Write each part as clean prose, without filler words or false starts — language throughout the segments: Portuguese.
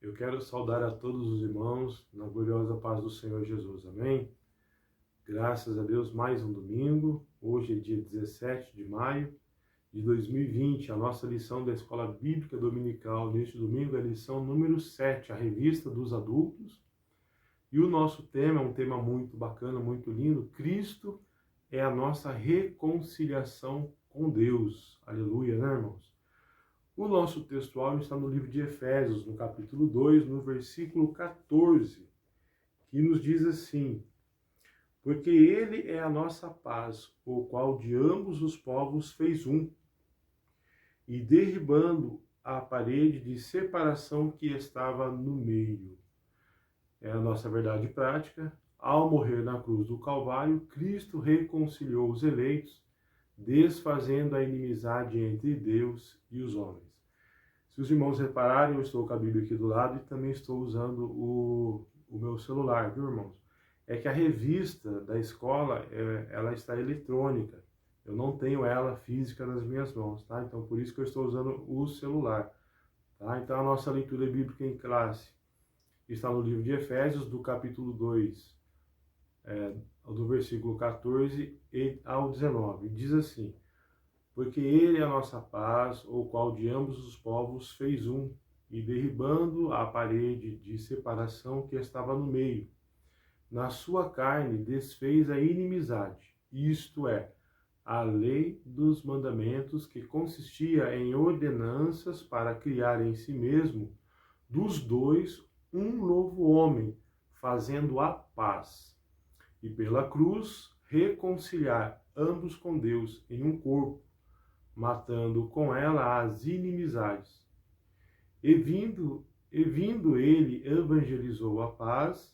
Eu quero saudar a todos os irmãos na gloriosa paz do Senhor Jesus. Amém? Graças a Deus, mais um domingo. Hoje é dia 17 de maio de 2020. A nossa lição da Escola Bíblica Dominical neste domingo é a lição número 7, a revista dos adultos. E o nosso tema é um tema muito bacana, muito lindo. Cristo é a nossa reconciliação com Deus. Aleluia, né, irmãos? O nosso textual está no livro de Efésios, no capítulo 2, no versículo 14, que nos diz assim: porque ele é a nossa paz, o qual de ambos os povos fez um, e derribando a parede de separação que estava no meio. É a nossa verdade prática. Ao morrer na cruz do Calvário, Cristo reconciliou os eleitos, desfazendo a inimizade entre Deus e os homens. Se os irmãos repararem, eu estou com a Bíblia aqui do lado e também estou usando o meu celular, viu, irmãos? É que a revista da escola, ela está eletrônica. Eu não tenho ela física nas minhas mãos, tá? Então, por isso que eu estou usando o celular, tá? Então, a nossa leitura bíblica em classe está no livro de Efésios, do capítulo 2, do versículo 14 ao 19. Diz assim: porque ele é a nossa paz, o qual de ambos os povos fez um, e derribando a parede de separação que estava no meio, na sua carne desfez a inimizade, isto é, a lei dos mandamentos, que consistia em ordenanças para criar em si mesmo dos dois um novo homem, fazendo a paz, e pela cruz reconciliar ambos com Deus em um corpo, matando com ela as inimizades. E vindo ele, evangelizou a paz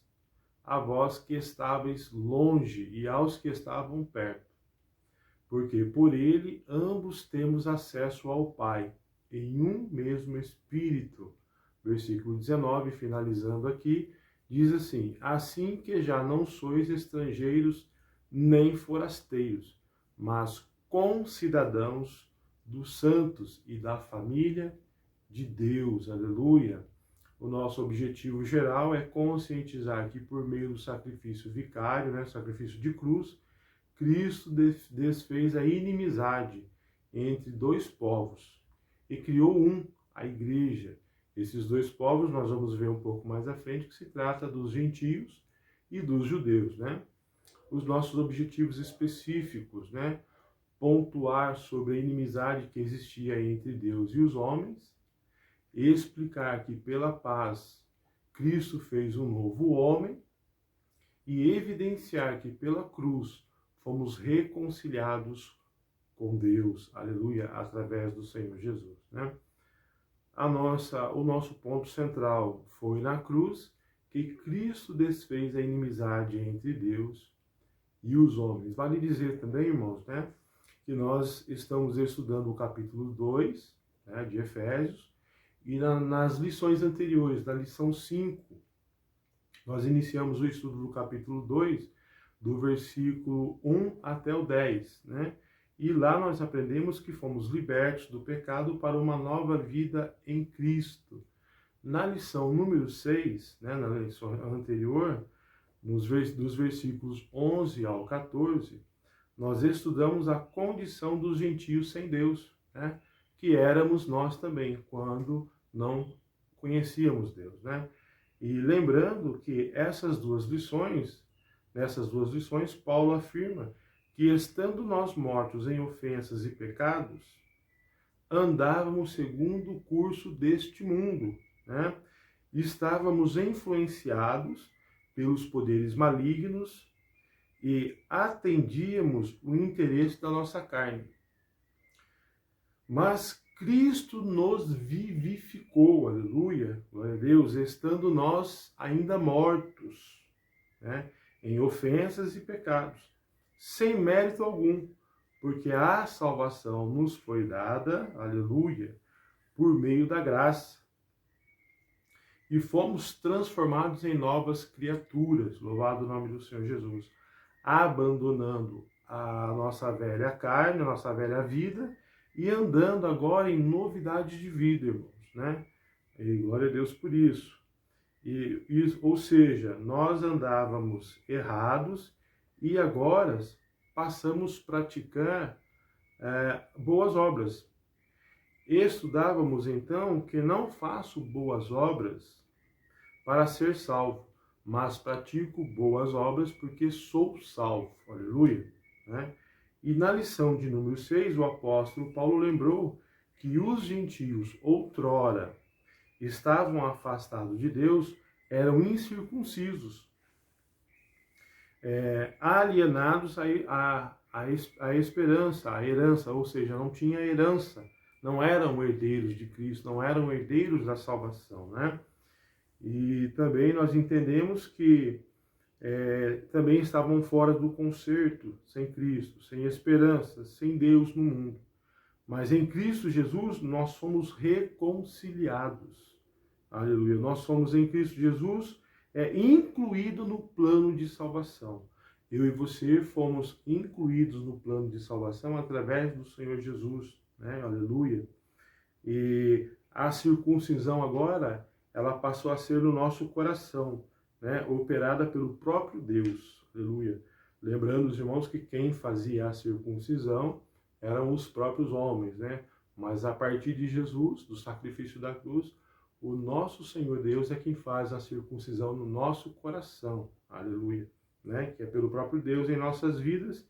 a vós que estáveis longe e aos que estavam perto. Porque por ele ambos temos acesso ao Pai, em um mesmo Espírito. Versículo 19, finalizando aqui, diz assim: assim que já não sois estrangeiros nem forasteiros, mas concidadãos dos santos e da família de Deus. Aleluia! O nosso objetivo geral é conscientizar que por meio do sacrifício vicário, sacrifício de cruz, Cristo desfez a inimizade entre dois povos e criou a igreja. Esses dois povos nós vamos ver um pouco mais à frente, que se trata dos gentios e dos judeus, Os nossos objetivos específicos, pontuar sobre a inimizade que existia entre Deus e os homens, explicar que pela paz Cristo fez um novo homem e evidenciar que pela cruz fomos reconciliados com Deus, aleluia, através do Senhor Jesus, O nosso ponto central foi na cruz, que Cristo desfez a inimizade entre Deus e os homens. Vale dizer também, irmãos, que nós estamos estudando o capítulo 2, de Efésios, e nas lições anteriores, na lição 5, nós iniciamos o estudo do capítulo 2, do versículo 1 até o 10, E lá nós aprendemos que fomos libertos do pecado para uma nova vida em Cristo. Na lição número 6, na lição anterior, dos versículos 11 ao 14, nós estudamos a condição dos gentios sem Deus, que éramos nós também, quando não conhecíamos Deus, E lembrando que nessas duas lições, Paulo afirma que, estando nós mortos em ofensas e pecados, andávamos segundo o curso deste mundo, Estávamos influenciados pelos poderes malignos e atendíamos o interesse da nossa carne. Mas Cristo nos vivificou, aleluia, glória a Deus, estando nós ainda mortos, em ofensas e pecados, sem mérito algum, porque a salvação nos foi dada, aleluia, por meio da graça. E fomos transformados em novas criaturas, louvado o nome do Senhor Jesus, abandonando a nossa velha carne, a nossa velha vida, e andando agora em novidade de vida, irmãos, E glória a Deus por isso. Ou seja, nós andávamos errados e agora passamos a praticar boas obras. Estudávamos então que não faço boas obras para ser salvo, mas pratico boas obras porque sou salvo. Aleluia. Né? E na lição de número 6, o apóstolo Paulo lembrou que os gentios outrora estavam afastados de Deus, eram incircuncisos, alienados à esperança, à herança, ou seja, não tinha herança, não eram herdeiros de Cristo, não eram herdeiros da salvação, né? E também nós entendemos que também estavam fora do concerto, sem Cristo, sem esperança, sem Deus no mundo. Mas em Cristo Jesus nós somos reconciliados. Aleluia. Nós somos em Cristo Jesus incluídos no plano de salvação. Eu e você fomos incluídos no plano de salvação através do Senhor Jesus. Né? Aleluia. E a circuncisão agora, ela passou a ser no nosso coração, né? Operada pelo próprio Deus. Aleluia. Lembrando os irmãos que quem fazia a circuncisão eram os próprios homens, né? Mas a partir de Jesus, do sacrifício da cruz, o nosso Senhor Deus é quem faz a circuncisão no nosso coração. Aleluia. Né? Que é pelo próprio Deus em nossas vidas.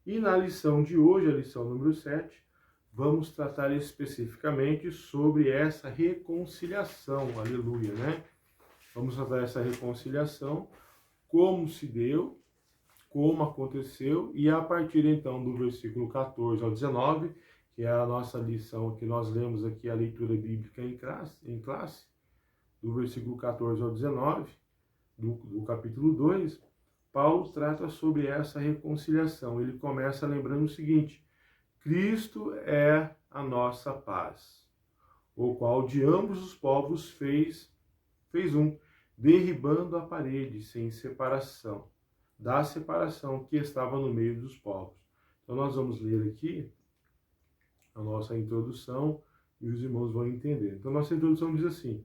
E na lição de hoje, a lição número 7, vamos tratar especificamente sobre essa reconciliação. Aleluia, né? Vamos tratar essa reconciliação, como se deu, como aconteceu, e a partir então do versículo 14 ao 19, que é a nossa lição que nós lemos aqui, a leitura bíblica em classe, do versículo 14 ao 19, do capítulo 2, Paulo trata sobre essa reconciliação. Ele começa lembrando o seguinte: Cristo é a nossa paz, o qual de ambos os povos fez um, derribando a parede sem separação, da separação que estava no meio dos povos. Então nós vamos ler aqui a nossa introdução e os irmãos vão entender. Então nossa introdução diz assim: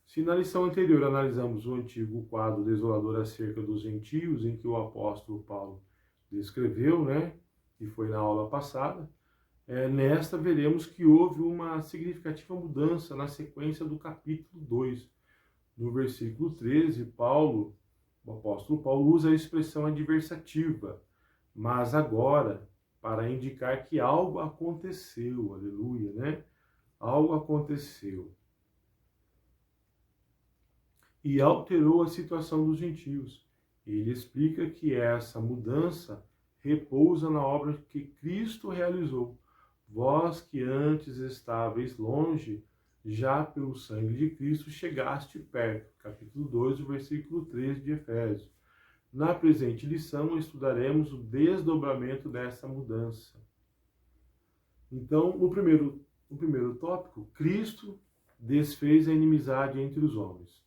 se na lição anterior analisamos o antigo quadro desolador acerca dos gentios, em que o apóstolo Paulo descreveu, né, e foi na aula passada, nesta veremos que houve uma significativa mudança na sequência do capítulo 2. No versículo 13, o apóstolo Paulo usa a expressão adversativa, mas agora, para indicar que algo aconteceu, aleluia, né? Algo aconteceu. E alterou a situação dos gentios. Ele explica que essa mudança repousa na obra que Cristo realizou. Vós que antes estáveis longe, já pelo sangue de Cristo chegaste perto. Capítulo 2, versículo 13 de Efésios. Na presente lição estudaremos o desdobramento dessa mudança. Então, o primeiro tópico, Cristo desfez a inimizade entre os homens.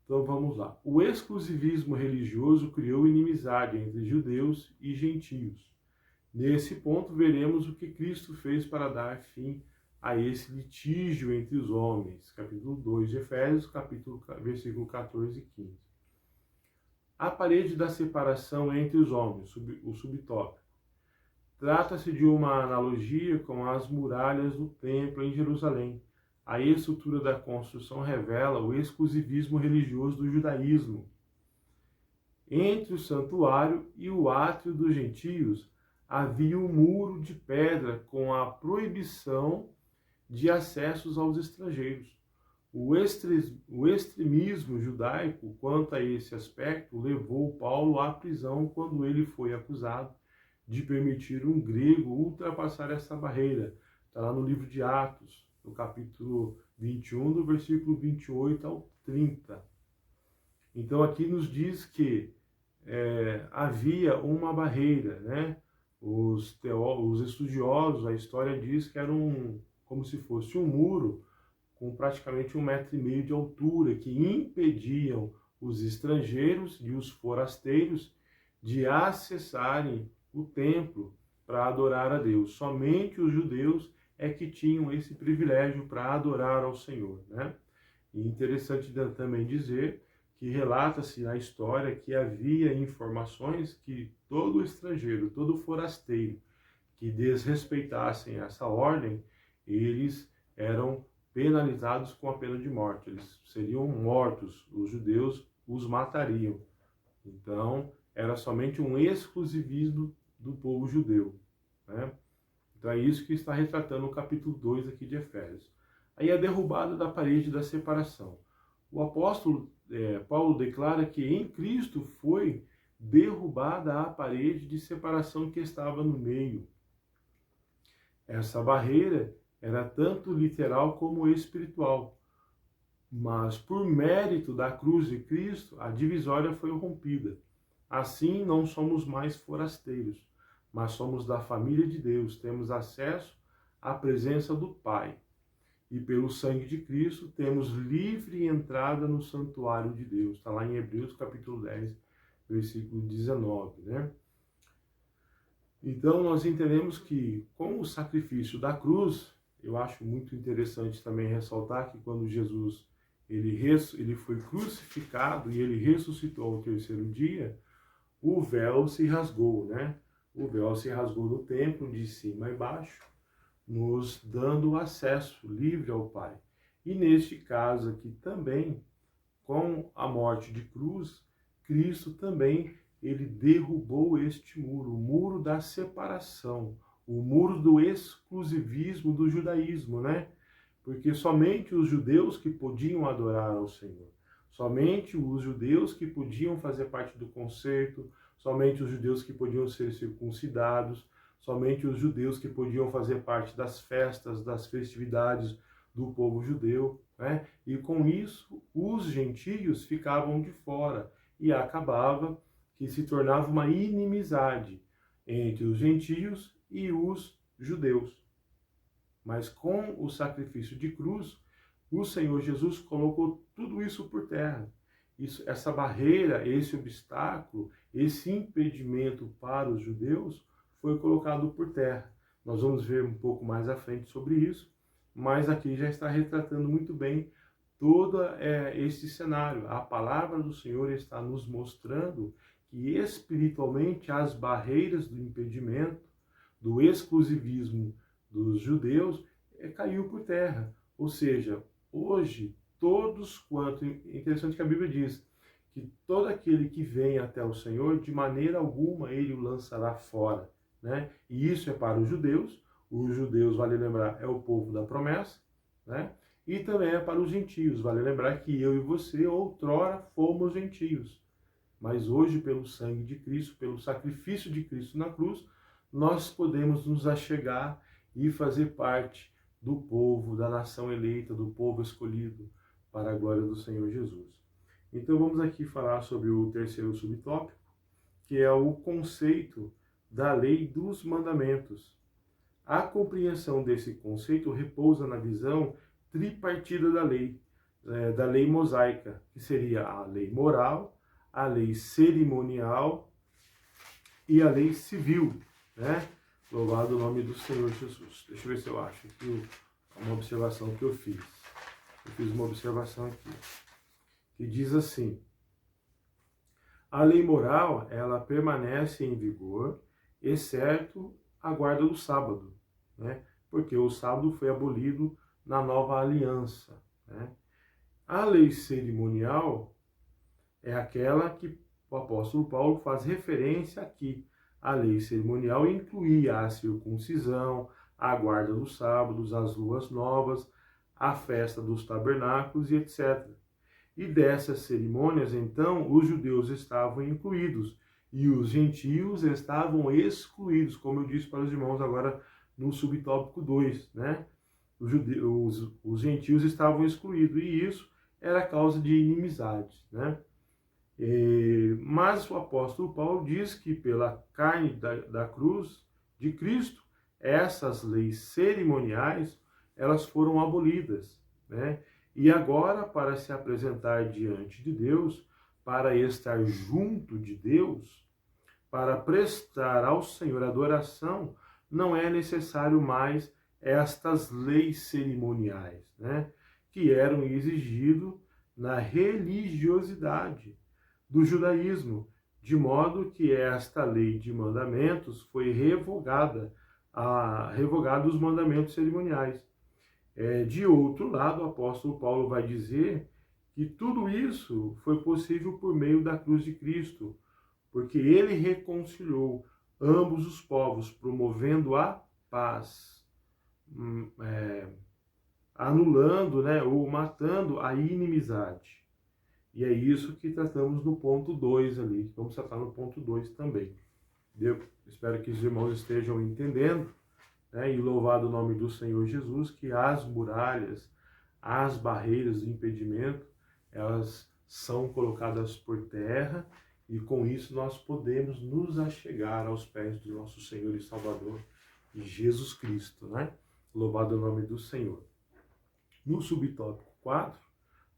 Então vamos lá. O exclusivismo religioso criou inimizade entre judeus e gentios. Nesse ponto veremos o que Cristo fez para dar fim a esse litígio entre os homens. Capítulo 2 de Efésios, versículo 14 e 15. A parede da separação entre os homens, o subtópico. Trata-se de uma analogia com as muralhas do templo em Jerusalém. A estrutura da construção revela o exclusivismo religioso do judaísmo. Entre o santuário e o átrio dos gentios havia um muro de pedra com a proibição de acessos aos estrangeiros. O extremismo judaico quanto a esse aspecto levou Paulo à prisão quando ele foi acusado de permitir um grego ultrapassar essa barreira. Está lá no livro de Atos, no capítulo 21, do versículo 28 ao 30. Então aqui nos diz que havia uma barreira, né? Os estudiosos, a história diz que era como se fosse um muro com praticamente 1,5 metro de altura, que impediam os estrangeiros e os forasteiros de acessarem o templo para adorar a Deus. Somente os judeus é que tinham esse privilégio para adorar ao Senhor, né? E interessante também dizer que relata-se na história que havia informações que todo estrangeiro, todo forasteiro que desrespeitassem essa ordem, eles eram penalizados com a pena de morte. Eles seriam mortos, os judeus os matariam. Então, era somente um exclusivismo do povo judeu, né? Então é isso que está retratando o capítulo 2 aqui de Efésios. Aí a derrubada da parede da separação. O apóstolo Paulo declara que em Cristo foi derrubada a parede de separação que estava no meio. Essa barreira era tanto literal como espiritual. Mas por mérito da cruz de Cristo, a divisória foi rompida. Assim não somos mais forasteiros, mas somos da família de Deus, temos acesso à presença do Pai. E pelo sangue de Cristo temos livre entrada no santuário de Deus. Está lá em Hebreus capítulo 10, versículo 19, né? Então nós entendemos que com o sacrifício da cruz, eu acho muito interessante também ressaltar que quando Jesus ele foi crucificado e ele ressuscitou ao terceiro dia, o véu se rasgou, né? O véu se rasgou no templo de cima e baixo, nos dando acesso livre ao Pai. E neste caso aqui também, com a morte de cruz, Cristo também ele derrubou este muro, o muro da separação, o muro do exclusivismo do judaísmo, né? Porque somente os judeus que podiam adorar ao Senhor, somente os judeus que podiam fazer parte do concerto, somente os judeus que podiam ser circuncidados, somente os judeus que podiam fazer parte das festas, das festividades do povo judeu, né? E com isso, os gentios ficavam de fora e acabava que se tornava uma inimizade entre os gentios e os judeus. Mas com o sacrifício de cruz, o Senhor Jesus colocou tudo isso por terra. Essa barreira, esse obstáculo, esse impedimento para os judeus foi colocado por terra. Nós vamos ver um pouco mais à frente sobre isso, mas aqui já está retratando muito bem todo esse cenário. A palavra do Senhor está nos mostrando que espiritualmente as barreiras do impedimento, do exclusivismo dos judeus, caiu por terra. Ou seja, hoje, todos quanto... Interessante que a Bíblia diz que todo aquele que vem até o Senhor, de maneira alguma ele o lançará fora, né? E isso é para os judeus. Os judeus, vale lembrar, é o povo da promessa, né? E também é para os gentios. Vale lembrar que eu e você outrora fomos gentios. Mas hoje, pelo sangue de Cristo, pelo sacrifício de Cristo na cruz, nós podemos nos achegar e fazer parte do povo, da nação eleita, do povo escolhido para a glória do Senhor Jesus. Então vamos aqui falar sobre o terceiro subtópico, que é o conceito da lei dos mandamentos. A compreensão desse conceito repousa na visão tripartida da lei mosaica, que seria a lei moral, a lei cerimonial e a lei civil, né? Louvado o nome do Senhor Jesus. Deixa eu ver se eu acho aqui uma observação que eu fiz. Eu fiz uma observação aqui, que diz assim: a lei moral, ela permanece em vigor, exceto a guarda do sábado, né? Porque o sábado foi abolido na nova aliança, né? A lei cerimonial é aquela que o apóstolo Paulo faz referência aqui. A lei cerimonial incluía a circuncisão, a guarda dos sábados, as luas novas, a festa dos tabernáculos e etc. E dessas cerimônias, então, os judeus estavam incluídos e os gentios estavam excluídos, como eu disse para os irmãos agora no subtópico 2, né? Os gentios estavam excluídos e isso era causa de inimizade, né? Mas o apóstolo Paulo diz que pela carne da cruz de Cristo, essas leis cerimoniais, elas foram abolidas, né? E agora, para se apresentar diante de Deus, para estar junto de Deus, para prestar ao Senhor adoração, não é necessário mais estas leis cerimoniais, né? que eram exigidos na religiosidade do judaísmo, de modo que esta lei de mandamentos foi revogada os mandamentos cerimoniais. De outro lado, o apóstolo Paulo vai dizer que tudo isso foi possível por meio da cruz de Cristo, porque ele reconciliou ambos os povos, promovendo a paz, anulando, ou matando a inimizade. E é isso que tratamos no ponto 2 ali. Vamos tratar no ponto 2 também. Eu espero que os irmãos estejam entendendo, e louvado o nome do Senhor Jesus, que as muralhas, as barreiras de impedimento, elas são colocadas por terra, e com isso nós podemos nos achegar aos pés do nosso Senhor e Salvador, Jesus Cristo, Louvado o nome do Senhor. No subtópico 4,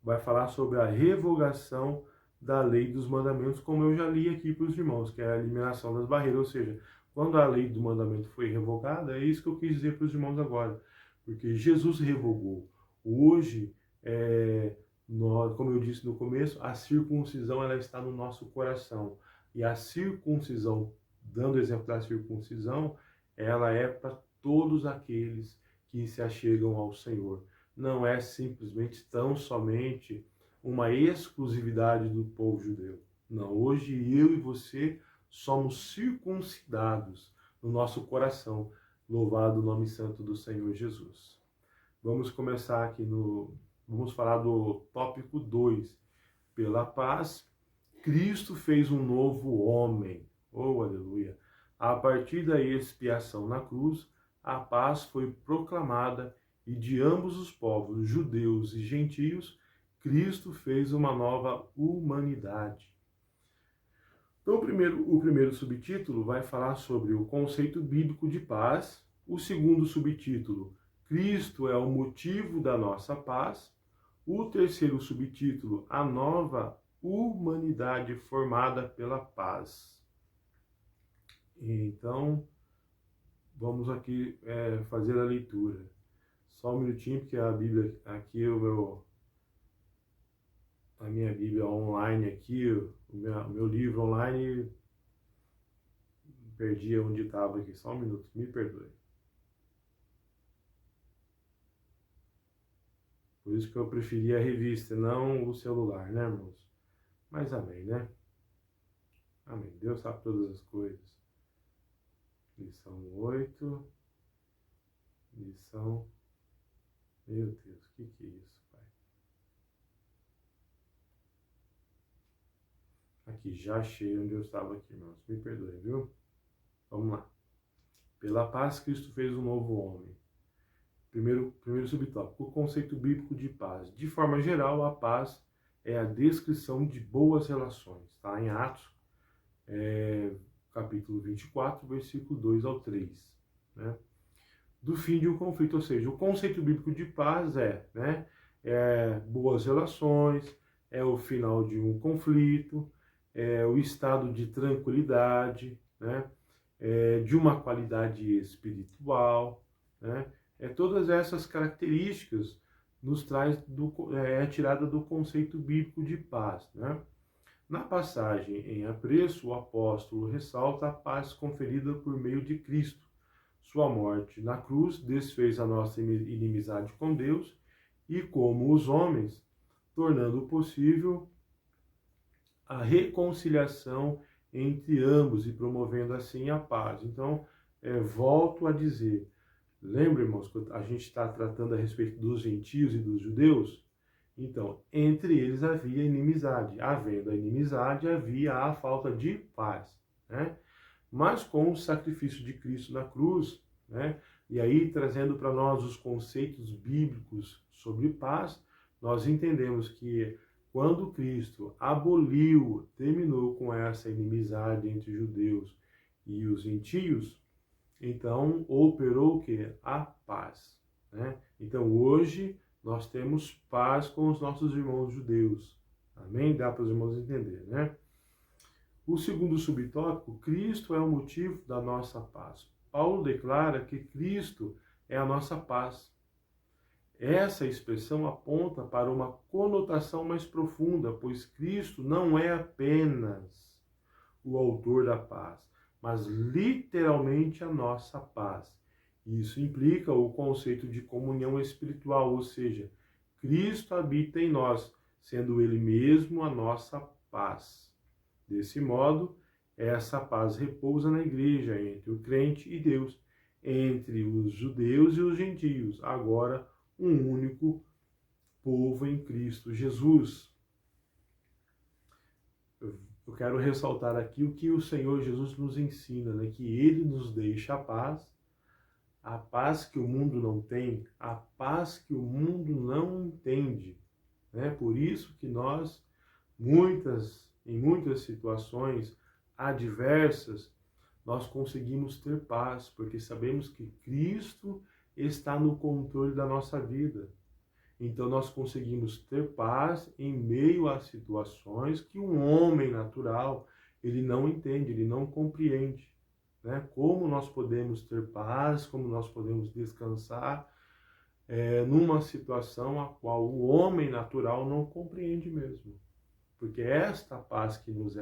vai falar sobre a revogação da lei dos mandamentos, como eu já li aqui para os irmãos, que é a eliminação das barreiras, ou seja, quando a lei do mandamento foi revogada, é isso que eu quis dizer para os irmãos agora, porque Jesus revogou. Hoje, como eu disse no começo, a circuncisão ela está no nosso coração, e a circuncisão, dando o exemplo da circuncisão, ela é para todos aqueles que se achegam ao Senhor. Não é simplesmente tão somente uma exclusividade do povo judeu. Não, hoje eu e você somos circuncidados no nosso coração. Louvado o nome santo do Senhor Jesus. Vamos começar aqui vamos falar do tópico 2. Pela paz, Cristo fez um novo homem. Oh, aleluia! A partir da expiação na cruz, a paz foi proclamada e de ambos os povos, judeus e gentios, Cristo fez uma nova humanidade. Então, o primeiro subtítulo vai falar sobre o conceito bíblico de paz. O segundo subtítulo, Cristo é o motivo da nossa paz. O terceiro subtítulo, a nova humanidade formada pela paz. Então, vamos aqui fazer a leitura. Só um minutinho, porque a Bíblia aqui, a minha Bíblia online aqui, o meu livro online, perdi onde estava aqui. Só um minuto, me perdoe. Por isso que eu preferi a revista, não o celular, irmãos? Mas amém, Amém. Deus sabe todas as coisas. Lição 8. Lição... Meu Deus, o que é isso, Pai? Aqui, já achei onde eu estava aqui, irmãos. Me perdoem, viu? Vamos lá. Pela paz, Cristo fez um novo homem. Primeiro subtópico, o conceito bíblico de paz. De forma geral, a paz é a descrição de boas relações. Está em Atos, capítulo 24, versículo 2 ao 3. Do fim de um conflito, ou seja, o conceito bíblico de paz é boas relações, é o final de um conflito, é o estado de tranquilidade, de uma qualidade espiritual, todas essas características nos traz tirada do conceito bíblico de paz, Na passagem em apreço, o apóstolo ressalta a paz conferida por meio de Cristo. Sua morte na cruz desfez a nossa inimizade com Deus e, como os homens, tornando possível a reconciliação entre ambos e promovendo assim a paz. Então, volto a dizer, lembra, irmãos, que a gente está tratando a respeito dos gentios e dos judeus? Então, entre eles havia inimizade. Havendo a inimizade, havia a falta de paz, Mas com o sacrifício de Cristo na cruz, e aí trazendo para nós os conceitos bíblicos sobre paz, nós entendemos que quando Cristo terminou com essa inimizade entre judeus e os gentios, então operou o quê? A paz. Então hoje nós temos paz com os nossos irmãos judeus. Amém? Dá para os irmãos entenderem, O segundo subtópico, Cristo é o motivo da nossa paz. Paulo declara que Cristo é a nossa paz. Essa expressão aponta para uma conotação mais profunda, pois Cristo não é apenas o autor da paz, mas literalmente a nossa paz. Isso implica o conceito de comunhão espiritual, ou seja, Cristo habita em nós, sendo Ele mesmo a nossa paz. Desse modo, essa paz repousa na igreja, entre o crente e Deus, entre os judeus e os gentios, agora um único povo em Cristo Jesus. Eu quero ressaltar aqui o que o Senhor Jesus nos ensina, né? Que Ele nos deixa a paz que o mundo não tem, a paz que o mundo não entende. Né? Por isso que nós, em muitas situações adversas, nós conseguimos ter paz, porque sabemos que Cristo está no controle da nossa vida. Então nós conseguimos ter paz em meio a situações que um homem natural, ele não entende, ele não compreende. Né? Como nós podemos ter paz, como nós podemos descansar numa situação a qual o homem natural não compreende mesmo. Porque esta paz que nos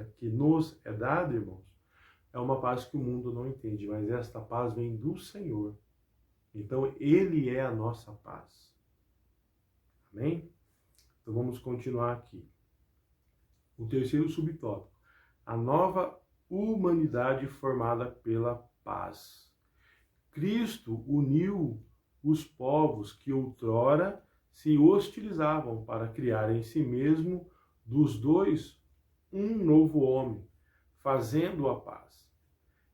é dada, irmãos, é uma paz que o mundo não entende, mas esta paz vem do Senhor. Então, Ele é a nossa paz. Amém? Então, vamos continuar aqui. O terceiro subtópico. A nova humanidade formada pela paz. Cristo uniu os povos que outrora se hostilizavam para criar em si mesmo dos dois um novo homem, fazendo a paz.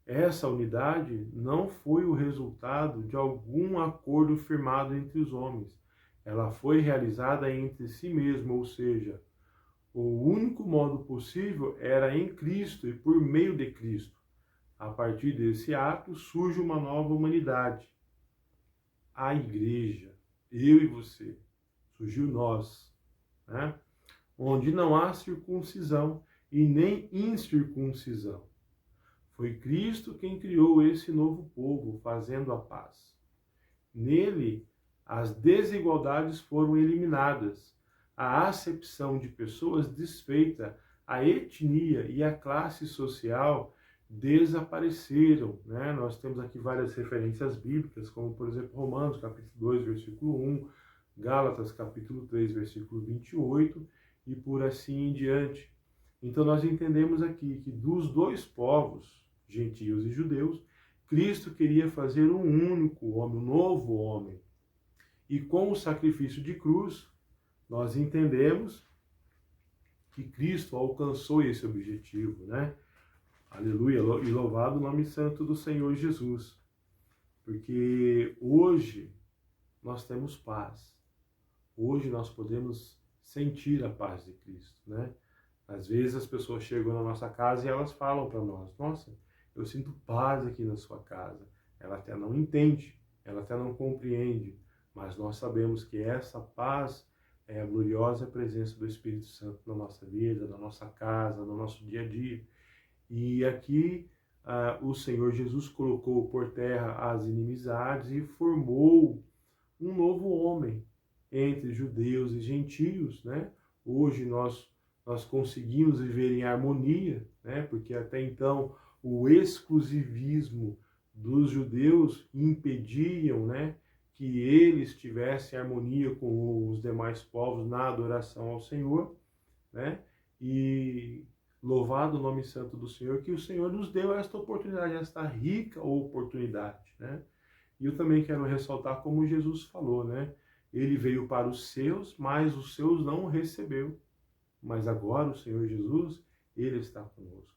Essa unidade não foi o resultado de algum acordo firmado entre os homens. Ela foi realizada entre si mesmo, ou seja, o único modo possível era em Cristo e por meio de Cristo. A partir desse ato surge uma nova humanidade. A igreja, eu e você, surgiu nós, né? Onde não há circuncisão e nem incircuncisão. Foi Cristo quem criou esse novo povo, fazendo a paz. Nele, as desigualdades foram eliminadas, a acepção de pessoas desfeita, a etnia e a classe social desapareceram. Né? Nós temos aqui várias referências bíblicas, como, por exemplo, Romanos, capítulo 2, versículo 1, Gálatas, capítulo 3, versículo 28, e por assim em diante. Então, nós entendemos aqui que dos dois povos, gentios e judeus, Cristo queria fazer um único homem, um novo homem. E com o sacrifício de cruz, nós entendemos que Cristo alcançou esse objetivo, né? Aleluia, e louvado o nome santo do Senhor Jesus. Porque hoje nós temos paz. Hoje nós podemos sentir a paz de Cristo, né? Às vezes as pessoas chegam na nossa casa e elas falam para nós: nossa, eu sinto paz aqui na sua casa. Ela até não entende, ela até não compreende, mas nós sabemos que essa paz é a gloriosa presença do Espírito Santo na nossa vida, na nossa casa, no nosso dia a dia. E aqui o Senhor Jesus colocou por terra as inimizades e formou um novo homem entre judeus e gentios, né? Hoje nós conseguimos viver em harmonia, né? Porque até então o exclusivismo dos judeus impediam, né, que eles tivessem harmonia com os demais povos na adoração ao Senhor, né? E louvado o nome santo do Senhor, que o Senhor nos deu esta oportunidade, esta rica oportunidade, né? E eu também quero ressaltar como Jesus falou, né? Ele veio para os seus, mas os seus não o recebeu. Mas agora o Senhor Jesus, Ele está conosco.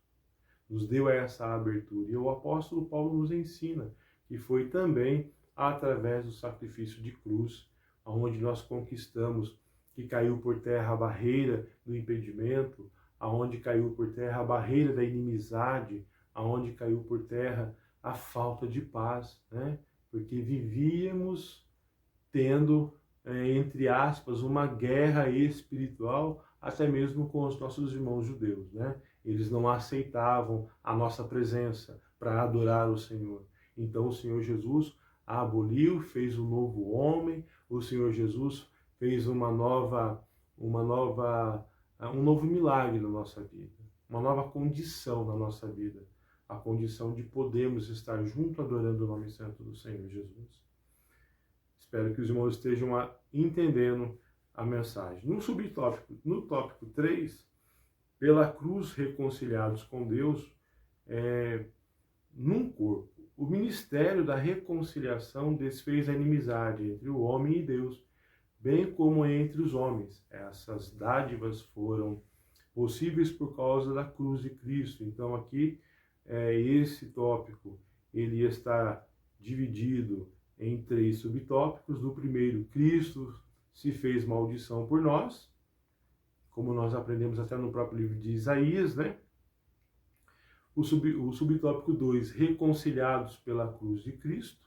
Nos deu essa abertura. E o apóstolo Paulo nos ensina que foi também através do sacrifício de cruz, onde nós conquistamos, que caiu por terra a barreira do impedimento, aonde caiu por terra a barreira da inimizade, aonde caiu por terra a falta de paz, né? Porque vivíamos tendo, entre aspas, uma guerra espiritual, até mesmo com os nossos irmãos judeus, né? Eles não aceitavam a nossa presença para adorar o Senhor. Então o Senhor Jesus aboliu, fez um novo homem, o Senhor Jesus fez um novo milagre na nossa vida, uma nova condição na nossa vida, a condição de podermos estar junto adorando o nome santo do Senhor Jesus. Espero que os irmãos estejam entendendo a mensagem. No tópico 3, pela cruz reconciliados com Deus, num corpo. O ministério da reconciliação desfez a inimizade entre o homem e Deus, bem como entre os homens. Essas dádivas foram possíveis por causa da cruz de Cristo. Então aqui, esse tópico, ele está dividido em 3 subtópicos. No primeiro, Cristo se fez maldição por nós, como nós aprendemos até no próprio livro de Isaías, né? O subtópico 2, reconciliados pela cruz de Cristo.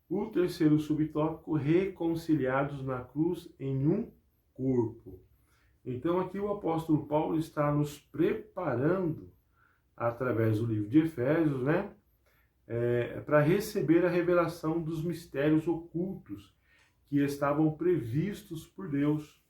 O terceiro subtópico, reconciliados na cruz em um corpo. Então aqui o apóstolo Paulo está nos preparando, através do livro de Efésios, né, para receber a revelação dos mistérios ocultos que estavam previstos por Deus.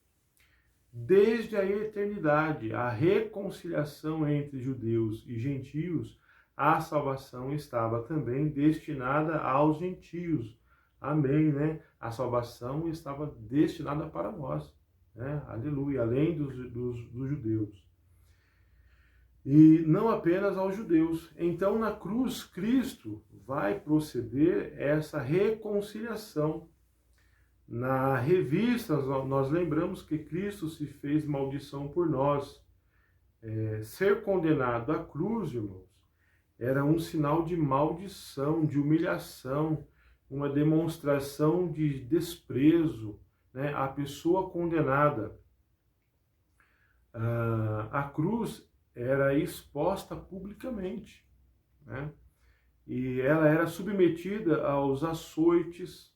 Desde a eternidade, a reconciliação entre judeus e gentios, a salvação estava também destinada aos gentios. Amém, né? A salvação estava destinada para nós, né? Aleluia, além dos judeus. E não apenas aos judeus. Então, na cruz, Cristo vai proceder essa reconciliação. Na revista, nós lembramos que Cristo se fez maldição por nós. Ser condenado à cruz, irmãos, era um sinal de maldição, de humilhação, uma demonstração de desprezo, né, à pessoa condenada. A cruz era exposta publicamente, né, e ela era submetida aos açoites,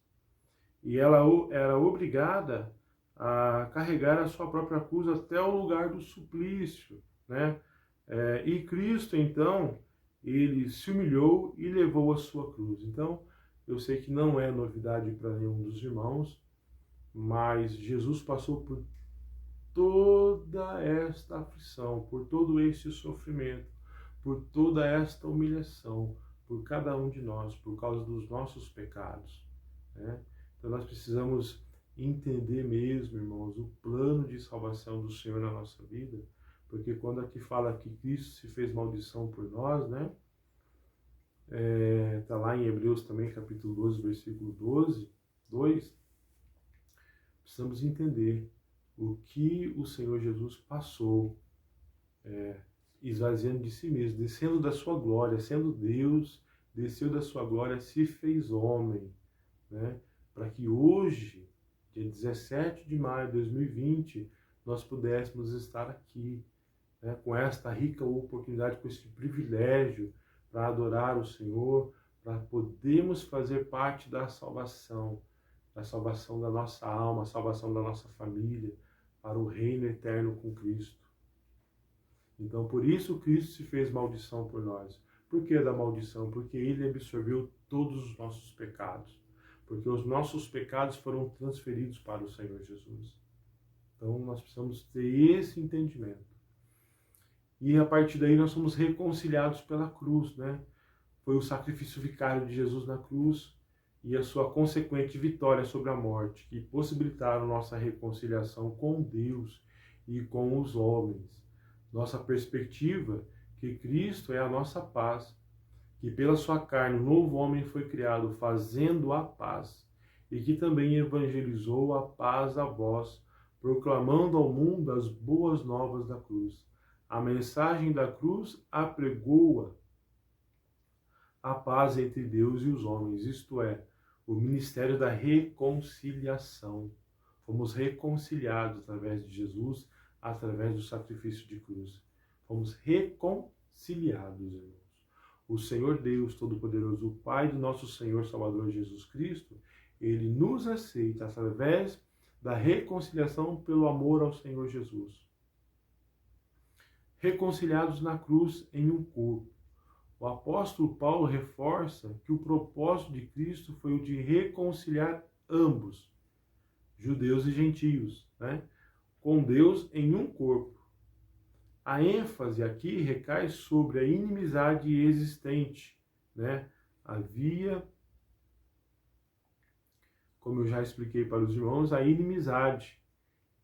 e ela era obrigada a carregar a sua própria cruz até o lugar do suplício, né? E Cristo, então, ele se humilhou e levou a sua cruz. Então, eu sei que não é novidade para nenhum dos irmãos, mas Jesus passou por toda esta aflição, por todo este sofrimento, por toda esta humilhação, por cada um de nós, por causa dos nossos pecados, né? Então nós precisamos entender mesmo, irmãos, o plano de salvação do Senhor na nossa vida, porque quando aqui fala que Cristo se fez maldição por nós, né? Está lá em Hebreus também, capítulo 12, versículo 2, precisamos entender o que o Senhor Jesus passou, esvaziando de si mesmo, descendo da sua glória, sendo Deus, desceu da sua glória, se fez homem, né? Para que hoje, dia 17 de maio de 2020, nós pudéssemos estar aqui, né, com esta rica oportunidade, com esse privilégio para adorar o Senhor, para podermos fazer parte da salvação da nossa alma, a salvação da nossa família, para o reino eterno com Cristo. Então, por isso Cristo se fez maldição por nós. Por que da maldição? Porque Ele absorveu todos os nossos pecados. Porque os nossos pecados foram transferidos para o Senhor Jesus. Então, nós precisamos ter esse entendimento. E a partir daí nós somos reconciliados pela cruz, né? Foi o sacrifício vicário de Jesus na cruz e a sua consequente vitória sobre a morte, que possibilitaram nossa reconciliação com Deus e com os homens. Nossa perspectiva que Cristo é a nossa paz, que pela sua carne o novo homem foi criado fazendo a paz, e que também evangelizou a paz a vós, proclamando ao mundo as boas novas da cruz. A mensagem da cruz apregoa a paz entre Deus e os homens, isto é, o ministério da reconciliação. Fomos reconciliados através de Jesus, através do sacrifício de cruz. Fomos reconciliados, irmãos. O Senhor Deus Todo-Poderoso, o Pai do nosso Senhor Salvador Jesus Cristo, Ele nos aceita através da reconciliação pelo amor ao Senhor Jesus. Reconciliados na cruz em um corpo. O apóstolo Paulo reforça que o propósito de Cristo foi o de reconciliar ambos. judeus e gentios, né? Com Deus em um corpo. A ênfase aqui recai sobre a inimizade existente, né? Havia, como eu já expliquei para os irmãos, a inimizade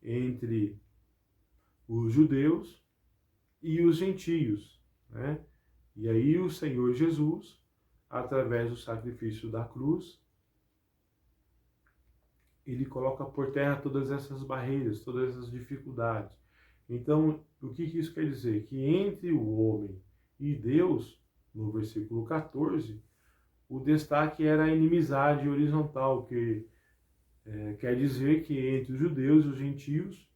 entre os judeus e os gentios, né? E aí o Senhor Jesus, através do sacrifício da cruz, ele coloca por terra todas essas barreiras, todas essas dificuldades. Então, o que isso quer dizer? Que entre o homem e Deus, no versículo 14, o destaque era a inimizade horizontal, que quer dizer que entre os judeus e os gentios,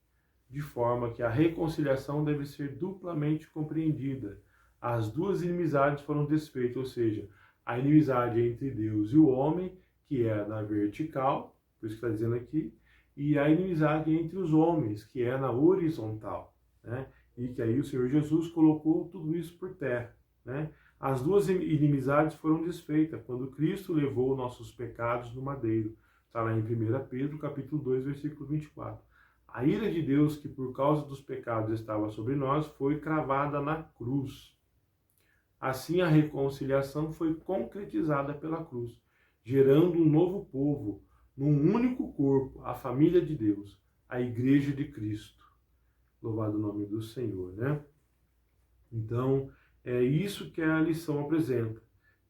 de forma que a reconciliação deve ser duplamente compreendida. As duas inimizades foram desfeitas, ou seja, a inimizade entre Deus e o homem, que é na vertical, por isso que está dizendo aqui, e a inimizade entre os homens, que é na horizontal, né? E que aí o Senhor Jesus colocou tudo isso por terra, né? As duas inimizades foram desfeitas quando Cristo levou nossos pecados no madeiro. Está lá em 1 Pedro, capítulo 2, versículo 24. A ira de Deus, que por causa dos pecados estava sobre nós, foi cravada na cruz. Assim, a reconciliação foi concretizada pela cruz, gerando um novo povo, num único corpo, a família de Deus, a Igreja de Cristo. Louvado o nome do Senhor, né? Então, é isso que a lição apresenta,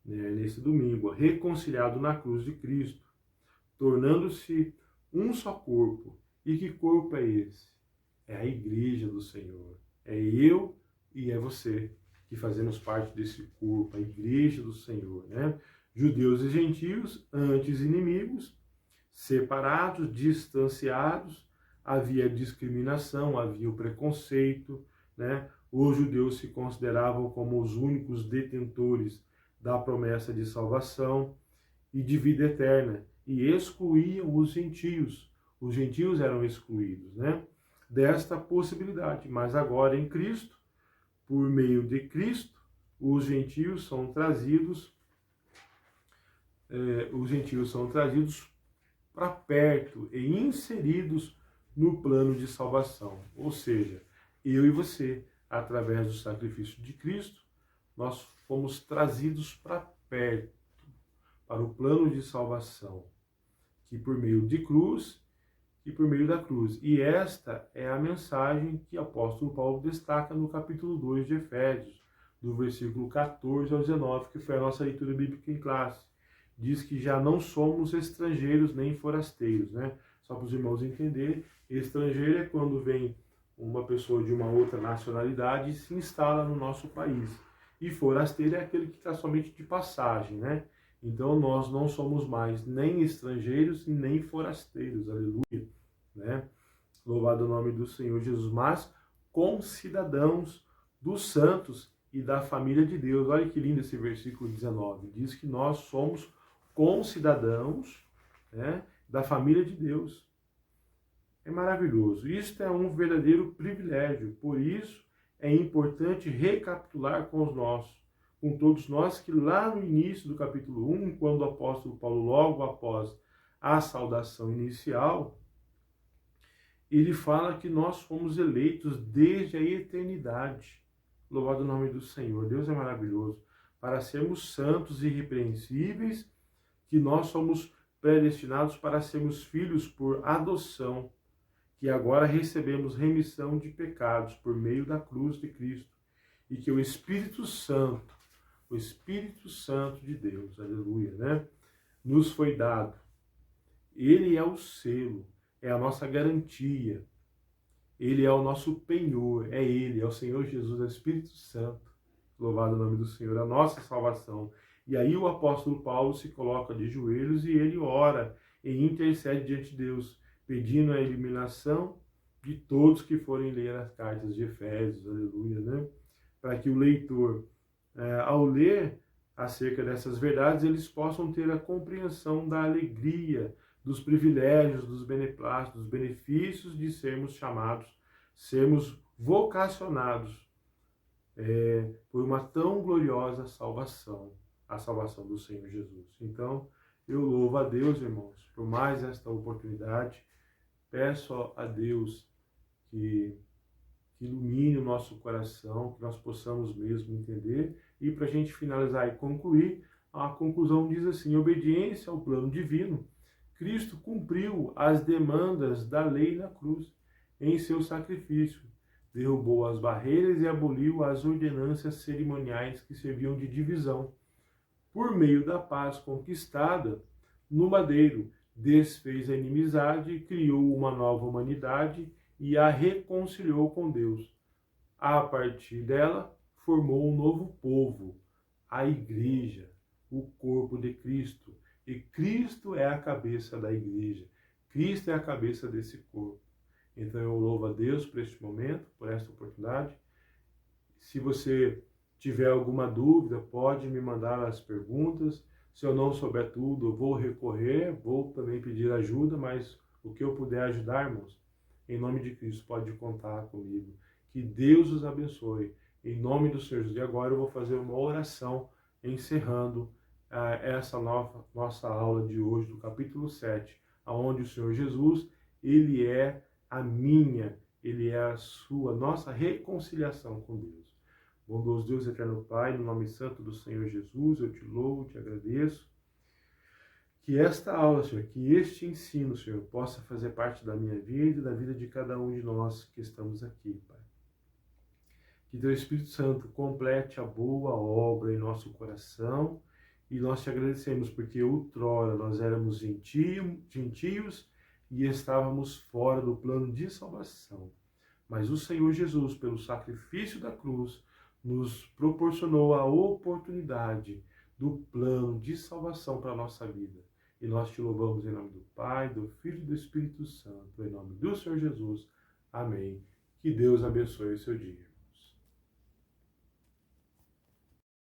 né, nesse domingo, reconciliado na cruz de Cristo, tornando-se um só corpo. E que corpo é esse? É a Igreja do Senhor. É eu e é você que fazemos parte desse corpo, a Igreja do Senhor, né? Judeus e gentios, antes inimigos, separados, distanciados, havia discriminação, havia o preconceito, né? Os judeus se consideravam como os únicos detentores da promessa de salvação e de vida eterna, e excluíam os gentios. Os gentios eram excluídos, né, desta possibilidade. Mas agora em Cristo, por meio de Cristo, os gentios são trazidos para perto e inseridos no plano de salvação. Ou seja, eu e você, através do sacrifício de Cristo, nós fomos trazidos para perto, para o plano de salvação, que por meio de cruz e por meio da cruz. E esta é a mensagem que o apóstolo Paulo destaca no capítulo 2 de Efésios, do versículo 14 ao 19, que foi a nossa leitura bíblica em classe. Diz que já não somos estrangeiros nem forasteiros, né? Só para os irmãos entenderem, estrangeiro é quando vem uma pessoa de uma outra nacionalidade e se instala no nosso país. E forasteiro é aquele que está somente de passagem, né? Então nós não somos mais nem estrangeiros e nem forasteiros, aleluia, né? Louvado o nome do Senhor Jesus, mas concidadãos dos santos e da família de Deus. Olha que lindo esse versículo 19, diz que nós somos concidadãos, né, da família de Deus. É maravilhoso. Isto é um verdadeiro privilégio, por isso é importante recapitular com todos nós, que lá no início do capítulo 1, quando o apóstolo Paulo, logo após a saudação inicial, ele fala que nós fomos eleitos desde a eternidade. Louvado o nome do Senhor. Deus é maravilhoso. Para sermos santos e irrepreensíveis, que nós somos predestinados para sermos filhos por adoção, que agora recebemos remissão de pecados por meio da cruz de Cristo, e que o Espírito Santo de Deus, aleluia, né, nos foi dado. Ele é o selo, é a nossa garantia, ele é o nosso penhor, é ele, é o Senhor Jesus, é o Espírito Santo, louvado o nome do Senhor, a nossa salvação. E aí o apóstolo Paulo se coloca de joelhos e ele ora e intercede diante de Deus, pedindo a eliminação de todos que forem ler as cartas de Efésios, aleluia, né? Para que o leitor, ao ler acerca dessas verdades, eles possam ter a compreensão da alegria, dos privilégios, dos beneplácitos, dos benefícios de sermos chamados, sermos vocacionados por uma tão gloriosa salvação, a salvação do Senhor Jesus. Então, eu louvo a Deus, irmãos, por mais esta oportunidade Peço a Deus que ilumine o nosso coração, que nós possamos mesmo entender. E para a gente finalizar e concluir, a conclusão diz assim: em obediência ao plano divino, Cristo cumpriu as demandas da lei na cruz, em seu sacrifício. Derrubou as barreiras e aboliu as ordenanças cerimoniais que serviam de divisão. Por meio da paz conquistada no madeiro, desfez a inimizade e criou uma nova humanidade e a reconciliou com Deus. A partir dela, formou um novo povo, a Igreja, o corpo de Cristo. E Cristo é a cabeça da Igreja. Cristo é a cabeça desse corpo. Então eu louvo a Deus por este momento, por esta oportunidade. Se você tiver alguma dúvida, pode me mandar as perguntas. Se eu não souber tudo, eu vou recorrer, vou também pedir ajuda, mas o que eu puder ajudar, irmãos, em nome de Cristo, pode contar comigo. Que Deus os abençoe. Em nome do Senhor Jesus. E agora eu vou fazer uma oração encerrando essa nossa aula de hoje, do capítulo 7, onde o Senhor Jesus, Ele é a minha, Ele é a sua, nossa reconciliação com Deus. Bondoso Deus, eterno Pai, no nome santo do Senhor Jesus, eu te louvo, te agradeço. Que esta aula, Senhor, que este ensino, Senhor, possa fazer parte da minha vida e da vida de cada um de nós que estamos aqui, Pai. Que Teu Espírito Santo complete a boa obra em nosso coração e nós te agradecemos porque outrora nós éramos gentios e estávamos fora do plano de salvação. Mas o Senhor Jesus, pelo sacrifício da cruz, nos proporcionou a oportunidade do plano de salvação para a nossa vida. E nós te louvamos em nome do Pai, do Filho e do Espírito Santo, em nome do Senhor Jesus. Amém. Que Deus abençoe o seu dia.